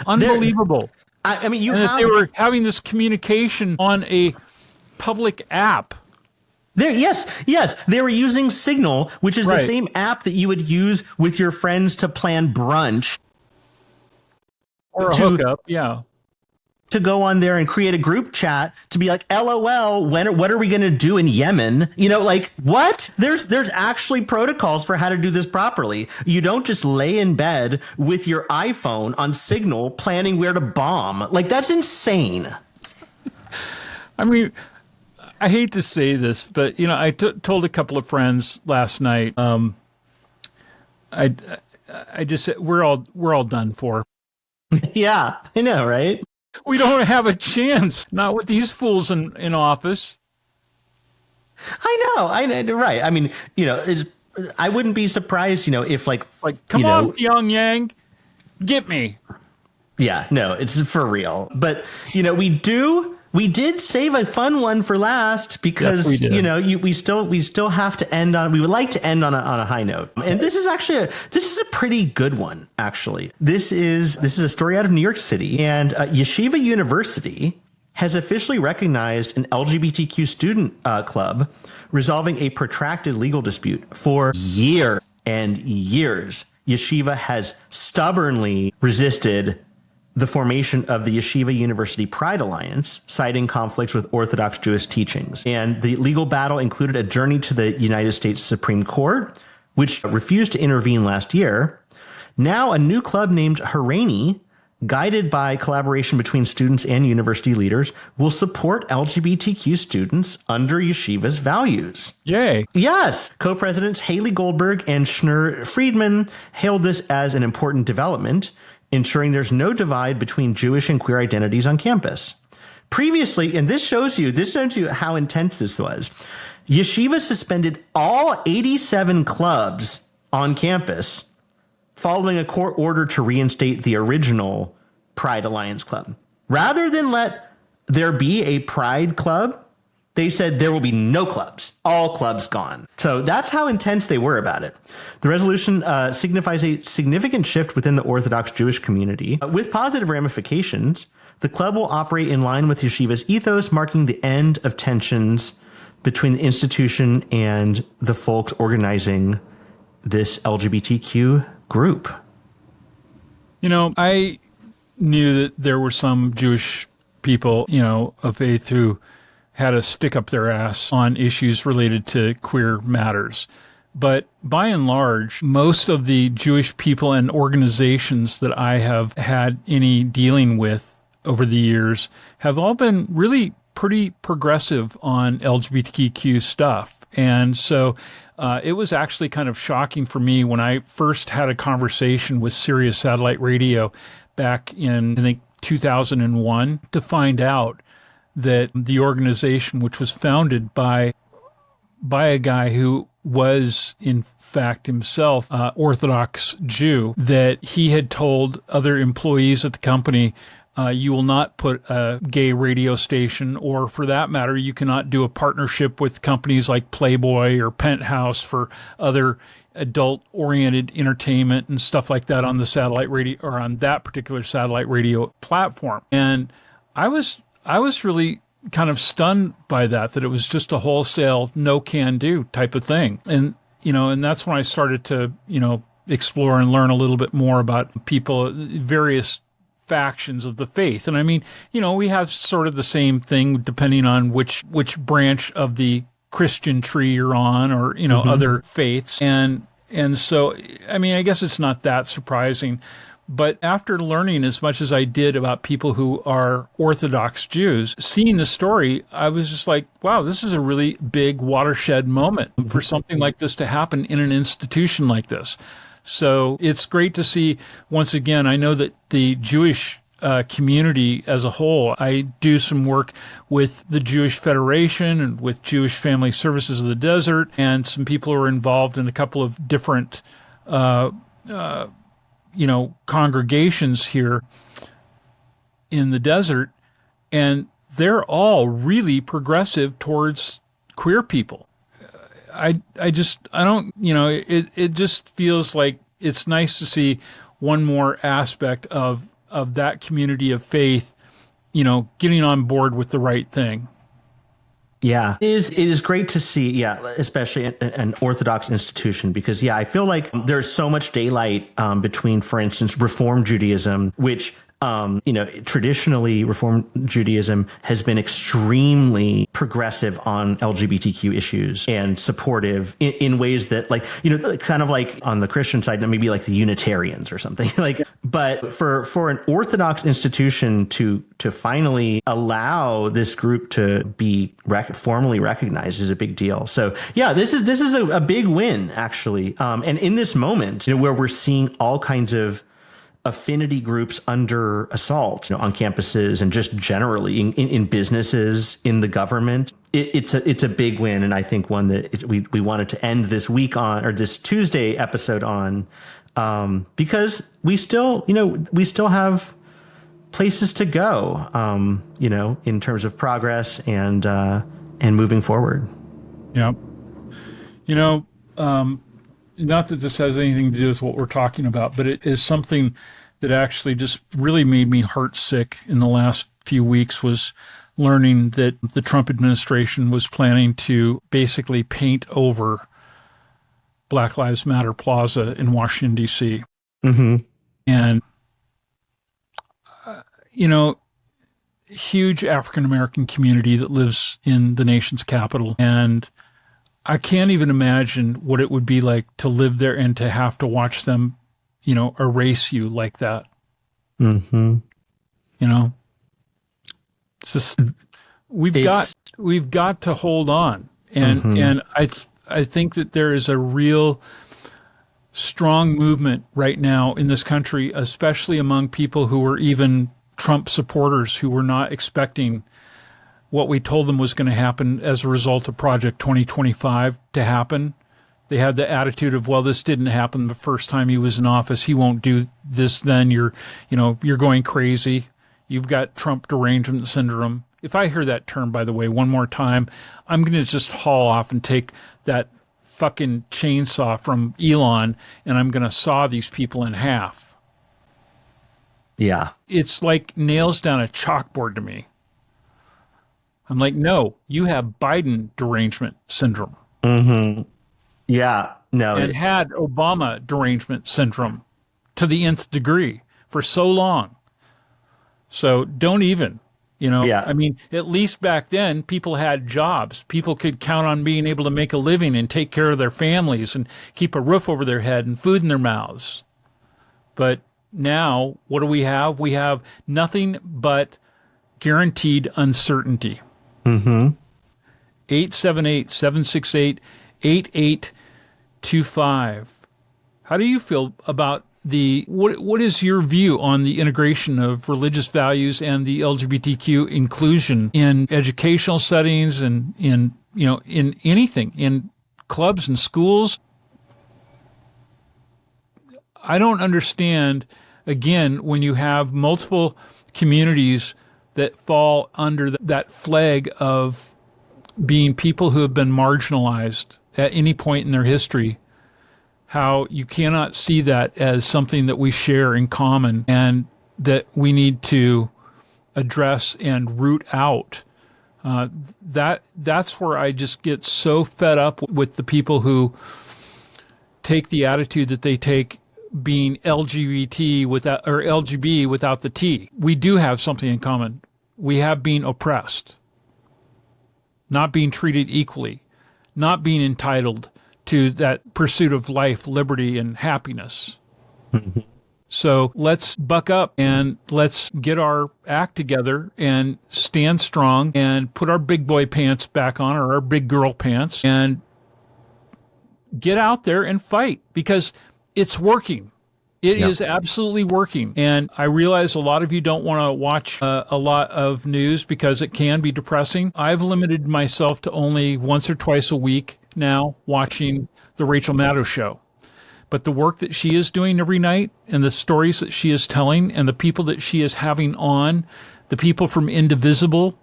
Unbelievable. They were having this communication on a public app. Yes. They were using Signal, which is the same app that you would use with your friends to plan brunch. Or a hookup, yeah. To go on there and create a group chat to be like, LOL, what are we going to do in Yemen? What? There's actually protocols for how to do this properly. You don't just lay in bed with your iPhone on Signal planning where to bomb. That's insane. I mean, I hate to say this, but, I told a couple of friends last night, I just said, we're all done for. Yeah, I know, right? We don't have a chance, not with these fools in office. I know, right. I mean, I wouldn't be surprised, if come on, Pyongyang, get me. Yeah, no, it's for real. But, we do We did save a fun one for last because, Yes, we did. we still have to end on, we would like to end on a high note. And this is actually a pretty good one, actually. This is a story out of New York City, and Yeshiva University has officially recognized an LGBTQ student club, resolving a protracted legal dispute. For years and years, Yeshiva has stubbornly resisted the formation of the Yeshiva University Pride Alliance, citing conflicts with Orthodox Jewish teachings. And the legal battle included a journey to the United States Supreme Court, which refused to intervene last year. Now a new club named Harani, guided by collaboration between students and university leaders, will support LGBTQ students under Yeshiva's values. Yay. Yes. Co-presidents Haley Goldberg and Schnur Friedman hailed this as an important development, ensuring there's no divide between Jewish and queer identities on campus. Previously, and this shows you how intense this was, Yeshiva suspended all 87 clubs on campus following a court order to reinstate the original Pride Alliance Club. Rather than let there be a Pride Club, they said there will be no clubs, all clubs gone. So that's how intense they were about it. The resolution signifies a significant shift within the Orthodox Jewish community. With positive ramifications, the club will operate in line with Yeshiva's ethos, marking the end of tensions between the institution and the folks organizing this LGBTQ group. I knew that there were some Jewish people, of faith who had to stick up their ass on issues related to queer matters. But by and large, most of the Jewish people and organizations that I have had any dealing with over the years have all been really pretty progressive on LGBTQ stuff. And so it was actually kind of shocking for me when I first had a conversation with Sirius Satellite Radio back in, I think, 2001 to find out that the organization, which was founded by a guy who was in fact himself Orthodox Jew, that he had told other employees at the company, you will not put a gay radio station, or for that matter, you cannot do a partnership with companies like Playboy or Penthouse for other adult-oriented entertainment and stuff like that on the satellite radio, or on that particular satellite radio platform. And I was really kind of stunned by that it was just a wholesale no can do type of thing. And, and that's when I started to, explore and learn a little bit more about people, various factions of the faith. And I mean, we have sort of the same thing depending on which branch of the Christian tree you're on, or, other faiths. And so, I mean, I guess it's not that surprising. But after learning as much as I did about people who are Orthodox Jews, seeing the story, I was just like, wow, this is a really big watershed moment for something like this to happen in an institution like this. So it's great to see, once again, I know that the Jewish community as a whole, I do some work with the Jewish Federation and with Jewish Family Services of the Desert, and some people who are involved in a couple of different congregations here in the desert, and they're all really progressive towards queer people. I don't, it just feels like it's nice to see one more aspect of that community of faith, getting on board with the right thing. Yeah, it is great to see, especially an Orthodox institution, because, I feel like there's so much daylight between, for instance, Reform Judaism, which, traditionally Reform Judaism has been extremely progressive on LGBTQ issues and supportive in ways that, kind of like on the Christian side, maybe like the Unitarians or something. But for an Orthodox institution to finally allow this group to be formally recognized is a big deal. So this is a big win, actually. And in this moment, where we're seeing all kinds of affinity groups under assault, on campuses and just generally in businesses, in the government, it's a big win, and I think one that we wanted to end this week on, or this Tuesday episode on, because we still have places to go, in terms of progress and moving forward. Yeah. Not that this has anything to do with what we're talking about, but it is something that actually just really made me heartsick in the last few weeks, was learning that the Trump administration was planning to basically paint over Black Lives Matter Plaza in Washington, D.C. Mm-hmm. And, huge African-American community that lives in the nation's capital. And I can't even imagine what it would be like to live there and to have to watch them, erase you like that. Mm-hmm. It's just, we've got to hold on. And I think that there is a real strong movement right now in this country, especially among people who were even Trump supporters, who were not expecting what we told them was going to happen as a result of Project 2025 to happen. They had the attitude of, well, this didn't happen the first time he was in office. He won't do this then. You're going crazy. You've got Trump derangement syndrome. If I hear that term, by the way, one more time, I'm going to just haul off and take that fucking chainsaw from Elon and I'm going to saw these people in half. Yeah. It's like nails down a chalkboard to me. I'm like, no, you have Biden derangement syndrome. Mm-hmm. Yeah. No. And had Obama derangement syndrome to the nth degree for so long. So don't even, Yeah. I mean, at least back then people had jobs. People could count on being able to make a living and take care of their families and keep a roof over their head and food in their mouths. But now, what do we have? We have nothing but guaranteed uncertainty. Mm-hmm. 878-768-8825. How do you feel about what is your view on the integration of religious values and the LGBTQ inclusion in educational settings and in anything, in clubs and schools? I don't understand, again, when you have multiple communities that fall under that flag of being people who have been marginalized at any point in their history, how you cannot see that as something that we share in common and that we need to address and root out. That's where I just get so fed up with the people who take the attitude that they take being LGBT without, or LGB without the T. We do have something in common. We have been oppressed, not being treated equally, not being entitled to that pursuit of life, liberty, and happiness. Mm-hmm. So let's buck up and let's get our act together and stand strong and put our big boy pants back on, or our big girl pants, and get out there and fight, because it's working. It is absolutely working. And I realize a lot of you don't want to watch a lot of news because it can be depressing. I've limited myself to only once or twice a week now watching the Rachel Maddow show. But the work that she is doing every night and the stories that she is telling and the people that she is having on, the people from Indivisible,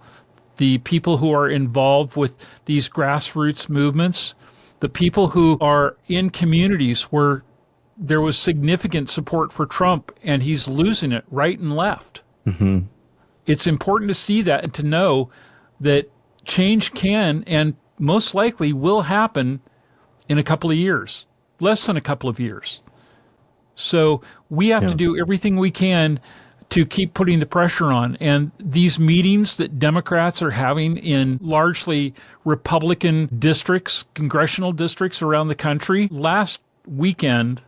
the people who are involved with these grassroots movements, the people who are in communities where there was significant support for Trump and he's losing it right and left. Mm-hmm. It's important to see that and to know that change can and most likely will happen in a couple of years, less than a couple of years. So we have to do everything we can to keep putting the pressure on. And these meetings that Democrats are having in largely Republican districts, congressional districts around the country, last weekend,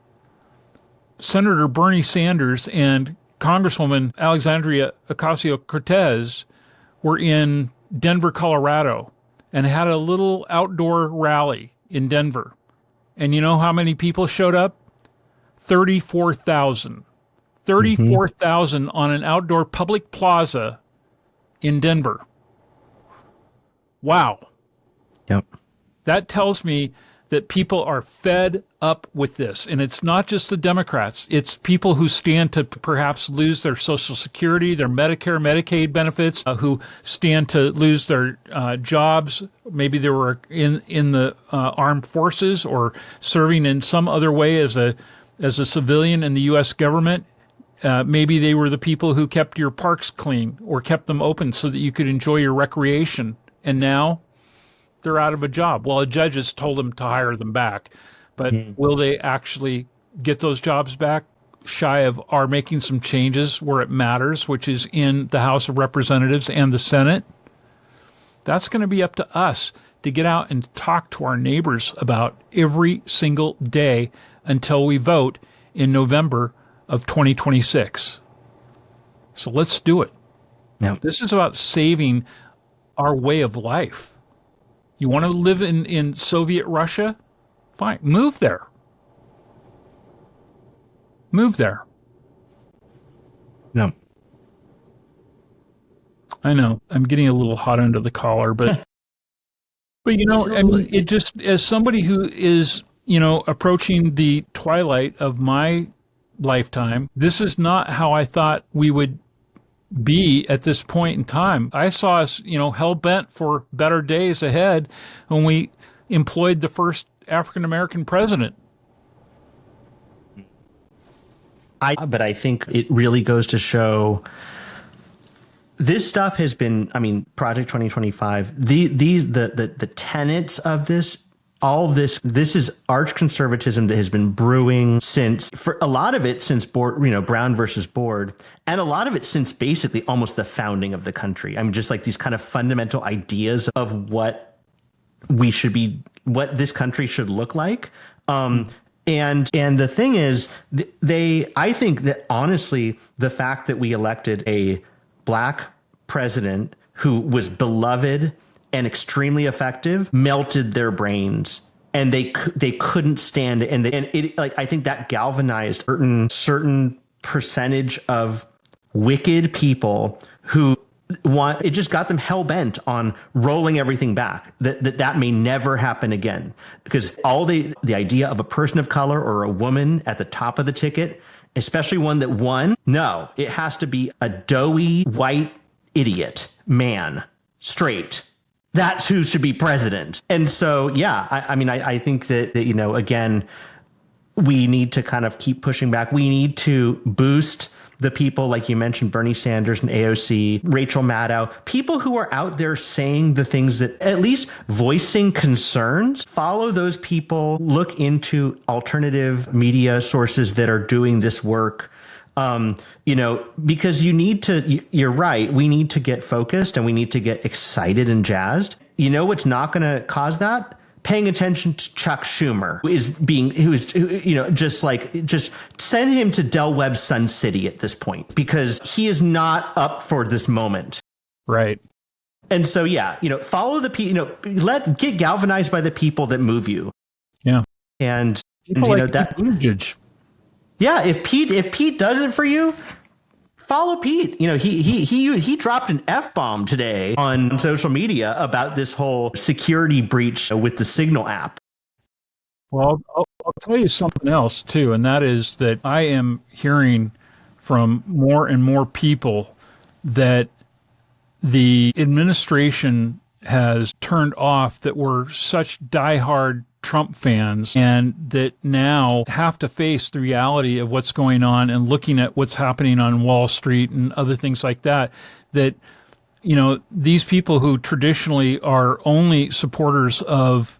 Senator Bernie Sanders and Congresswoman Alexandria Ocasio-Cortez were in Denver, Colorado, and had a little outdoor rally in Denver. And you know how many people showed up? 34,000. 34,000 on an outdoor public plaza in Denver. Wow. Yep. That tells me that people are fed up with this. And it's not just the Democrats. It's people who stand to perhaps lose their Social Security, their Medicare, Medicaid benefits, who stand to lose their jobs. Maybe they were in the armed forces or serving in some other way as a civilian in the U.S. government. Maybe they were the people who kept your parks clean or kept them open so that you could enjoy your recreation. And now they're out of a job. Well, a judge has told them to hire them back, but will they actually get those jobs back? Shy of are making some changes where it matters, which is in the House of Representatives and the Senate. That's going to be up to us to get out and talk to our neighbors about every single day until we vote in November of 2026. So let's do it. Yeah. This is about saving our way of life. You want to live in Soviet Russia? Fine. Move there. Move there. No. I know. I'm getting a little hot under the collar, but you know, I mean, it just, as somebody who is, you know, approaching the twilight of my lifetime, this is not how I thought we would be at this point in time. I saw us, you know, hell-bent for better days ahead when we employed the first African-American president. But I think it really goes to show this stuff has been, I mean, Project 2025, the tenets of this, all of this is arch conservatism that has been brewing since, for a lot of it since Brown versus Board, and a lot of it since basically almost the founding of the country. I mean, just like these kind of fundamental ideas of what we should be, what this country should look like. And the thing is, I think that honestly, the fact that we elected a Black president who was beloved and extremely effective melted their brains, and they couldn't stand it. And it, like, I think that galvanized certain percentage of wicked people who it just got them hell bent on rolling everything back. That may never happen again, because all the idea of a person of color or a woman at the top of the ticket, especially one that won, no, it has to be a doughy white idiot man, straight. That's who should be president. And so, yeah, I mean, I think that, you know, again, we need to kind of keep pushing back. We need to boost the people, like you mentioned, Bernie Sanders and AOC, Rachel Maddow, people who are out there saying the things that, at least voicing concerns. Follow those people, look into alternative media sources that are doing this work. You know, because you're right. We need to get focused and we need to get excited and jazzed. You know what's not going to cause that? Paying attention to Chuck Schumer, just send him to Del Webb's Sun City at this point, because he is not up for this moment. Right. And so, yeah, you know, follow the people, you know, get galvanized by the people that move you. Yeah. And people, you know, like that. Buttigieg. Yeah, if Pete does it for you, follow Pete. You know, he dropped an F-bomb today on social media about this whole security breach with the Signal app. Well, I'll tell you something else too, and that is that I am hearing from more and more people that the administration has turned off, that were such diehard Trump fans, and that now have to face the reality of what's going on and looking at what's happening on Wall Street and other things like that, that, you know, these people who traditionally are only supporters of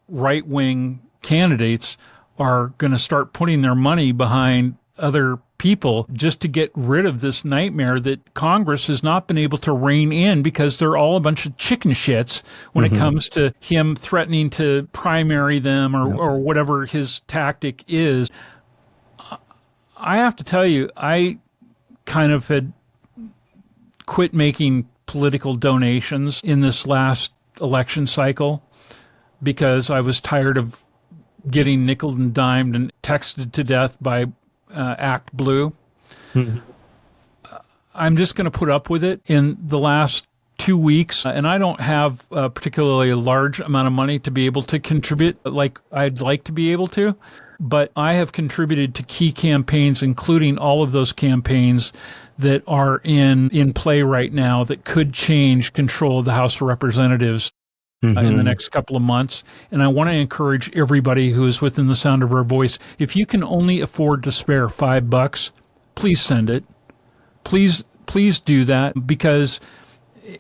right-wing candidates are going to start putting their money behind other people just to get rid of this nightmare that Congress has not been able to rein in, because they're all a bunch of chicken shits when it comes to him threatening to primary them or whatever his tactic is. I have to tell you, I kind of had quit making political donations in this last election cycle because I was tired of getting nickeled and dimed and texted to death by Act Blue. I'm just going to put up with it. In the last 2 weeks, and I don't have a particularly large amount of money to be able to contribute like I'd like to be able to, but I have contributed to key campaigns, including all of those campaigns that are in play right now that could change control of the House of Representatives in the next couple of months. And I want to encourage everybody who is within the sound of our voice, if you can only afford to spare $5, please send it. Please do that, because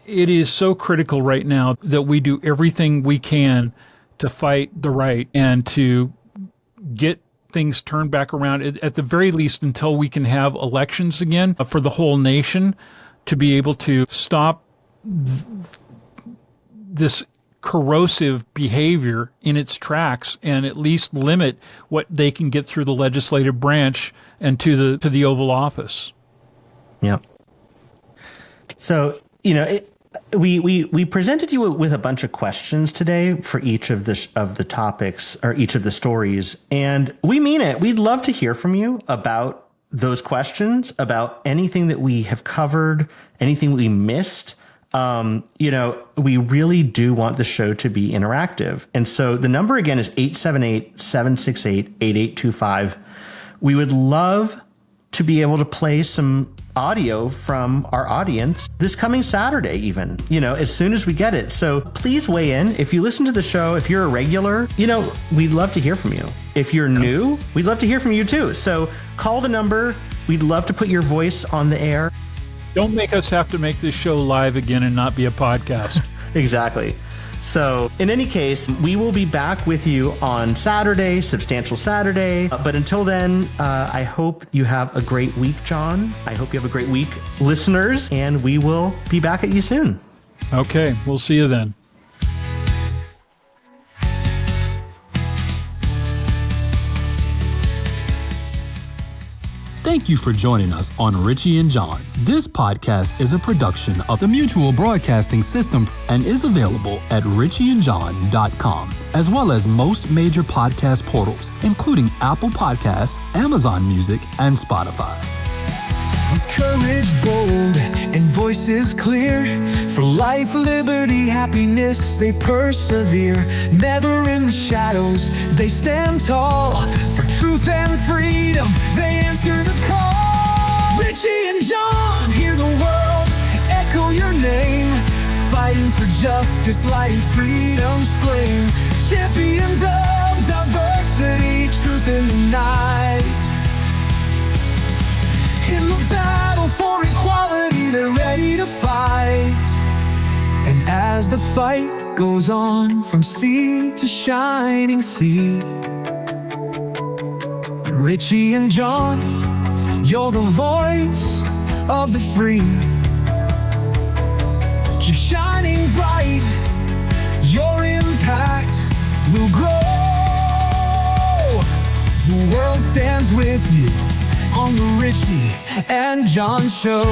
it is so critical right now that we do everything we can to fight the right and to get things turned back around, at the very least until we can have elections again for the whole nation, to be able to stop this corrosive behavior in its tracks and at least limit what they can get through the legislative branch and to the Oval Office. Yeah. So, we presented you with a bunch of questions today for each of the topics or each of the stories, and we mean it. We'd love to hear from you about those questions, about anything that we have covered, anything we missed. We really do want the show to be interactive. And so the number again is 878-768-8825. We would love to be able to play some audio from our audience this coming Saturday, even, as soon as we get it. So please weigh in. If you listen to the show, if you're a regular, we'd love to hear from you. If you're new, we'd love to hear from you too. So call the number. We'd love to put your voice on the air. Don't make us have to make this show live again and not be a podcast. Exactly. So in any case, we will be back with you on Saturday, Substantial Saturday. But until then, I hope you have a great week, John. I hope you have a great week, listeners, and we will be back at you soon. Okay, we'll see you then. Thank you for joining us on Richie and John. This podcast is a production of the Mutual Broadcasting System and is available at richieandjohn.com, as well as most major podcast portals, including Apple Podcasts, Amazon Music, and Spotify. With courage bold and voices clear, for life, liberty, happiness, they persevere. Never in the shadows, they stand tall. For truth and freedom, they answer the call. Richie and John, hear the world echo your name. Fighting for justice, lighting freedom's flame. Champions of diversity, truth in the night. In the battle for equality, they're ready to fight. And as the fight goes on from sea to shining sea, Richie and John, you're the voice of the free. Keep shining bright, your impact will grow. The world stands with you on the Richie and John Show.